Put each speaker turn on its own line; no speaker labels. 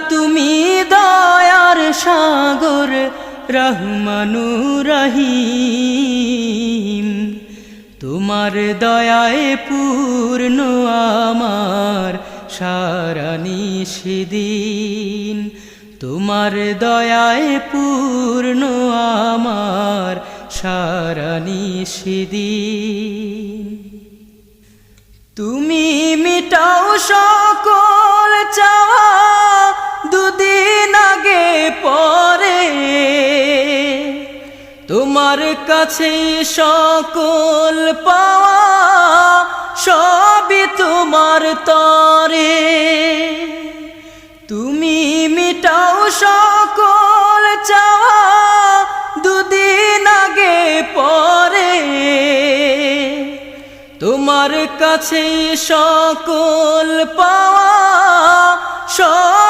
তুমি দয়ার সাগর রহমানুর রহিম তোমার দয়ায় পূর্ণ আমার সারা নিশিদিন তোমার দয়ায় পূর্ণ আমার সারা নিশিদিন তুমি মিটাও সকল চাওয়া দুদিন আগে পরে তোমার কাছে সকল পাওয়া সবই তোমার তরে তুমি মিটাও সকল চাওয়া দুদিন আগে পরে তোমার কাছে সকল পাওয়া সব